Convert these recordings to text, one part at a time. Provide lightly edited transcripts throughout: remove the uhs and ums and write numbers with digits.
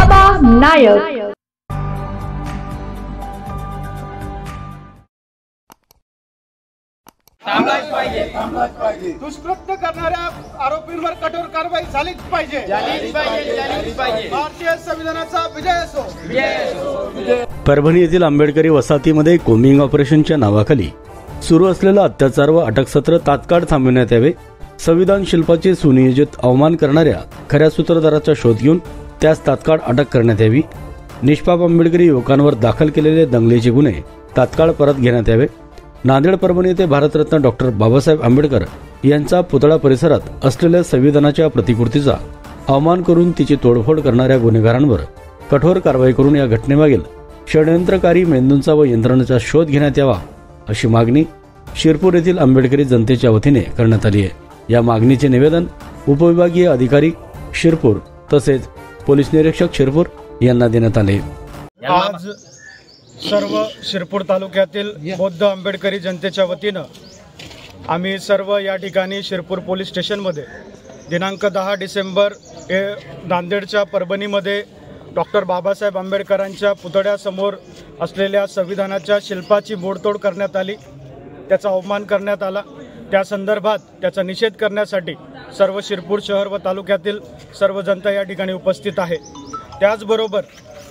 बाबा नायक। दुष्कृत्य करणाऱ्या आरोपींवर कठोर कारवाई झालीच पाहिजे। भारतीय संविधानाचा विजय असो। परभणी येथील आंबेडकरी वसाहतीमध्ये कोम्बिंग ऑपरेशनच्या नावाखाली सुरू असलेला अत्याचार व अटक सत्र तात्काळ थांबविण्यात यावे। संविधान शिल्पाचे सुनियोजित अवमान करणाऱ्या खऱ्या सूत्रधाराचा शोध घेऊन त्यास तात्काळ अटक करण्यात यावी। निष्पाप आंबेडकरी युवकांवर दाखल केलेले दंगलीचे गुन्हे तात्काळ परत घेण्यात यावे। नांदेड परभणी येथे भारतरत्न डॉक्टर बाबासाहेब आंबेडकर यांचा पुतळा परिसरात असलेल्या संविधानाच्या प्रतिकृतीचा अवमान करून तिची तोडफोड करणाऱ्या गुन्हेगारांवर कठोर कारवाई करून या घटनेमागील षडयंत्रकारी मेंदूंचा व यंत्रणेचा शोध घेण्यात यावा अशी मागणी शिरपूर येथील आंबेडकरी जनतेच्या वतीने करण्यात आली आहे। या मागणीचे निवेदन उपविभागीय अधिकारी शिरपूर तसेच पोलीस निरीक्षक शिरपूर यांना देण्यात आले। आज सर्व शिरपूर तालुक्यातील बौद्ध आंबेडकरी जनतेच्या वतीनं आम्ही सर्व या ठिकाणी शिरपूर पोलीस स्टेशनमध्ये दिनांक 10 डिसेंबर नांदेडच्या परभणीमध्ये डॉक्टर बाबासाहेब आंबेडकरांच्या पुतळ्यासमोर असलेल्या संविधानाच्या शिल्पाची मोडतोड करण्यात आली, त्याचा अवमान करण्यात आला। त्या संदर्भात त्याचा निषेध करण्यासाठी सर्व शिरपूर शहर व तालुक्यातील सर्व जनता या ठिकाणी उपस्थित आहे। त्याचबरोबर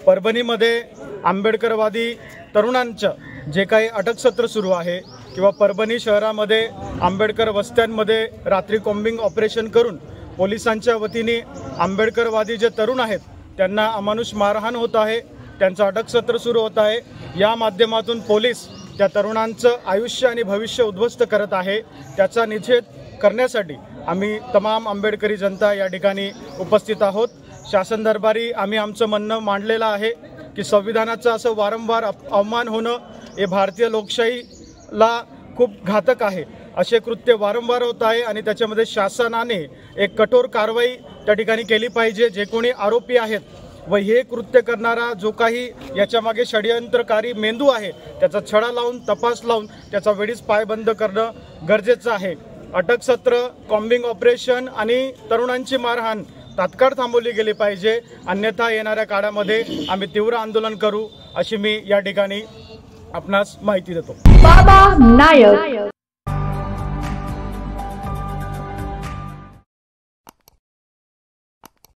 परभणीमध्ये आंबेडकरवादी तरुणांचं जे काही अटक सत्र सुरू आहे किंवा परभणी शहरामध्ये आंबेडकर वस्त्यांमध्ये रात्री कॉम्बिंग ऑपरेशन करून पोलिसांच्या वतीने आंबेडकरवादी जे तरुण आहेत त्यांना अमानुष मारहाण होत आहे, त्यांचं अटक सत्र सुरू होत आहे। या माध्यमातून पोलीस त्या तरुणांचं आयुष्य आणि भविष्य उद्ध्वस्त करत आहे। त्याचा निषेध करण्यासाठी आम्ही तमाम आंबेडकरी जनता या ठिकाणी उपस्थित आहोत। शासन दरबारी आम्ही आमचं म्हणणं मांडलेलं आहे की संविधानाचं असं वारंवार अवमान होणं हे भारतीय लोकशाहीला खूप घातक आहे। असे कृत्य वारंवार होत आहे आणि त्याच्यामध्ये शासनाने एक कठोर कारवाई त्या ठिकाणी केली पाहिजे। जे कोणी आरोपी आहेत व हे कृत्य करणारा जो काही याच्यामागे षडयंत्रकारी मेंदू आहे त्याचा छडा लावून तपास लावून त्याचा वेळीच पायबंद करणं गरजेचं आहे। अटक सत्र, कॉम्बिंग ऑपरेशन आणि तरुणांची मारहाण तात्काळ थांबवली गेली पाहिजे, अन्यथा येणाऱ्या काळामध्ये आम्ही तीव्र आंदोलन करू अशी मी या ठिकाणी आपणास माहिती देतो। बाबा नायक।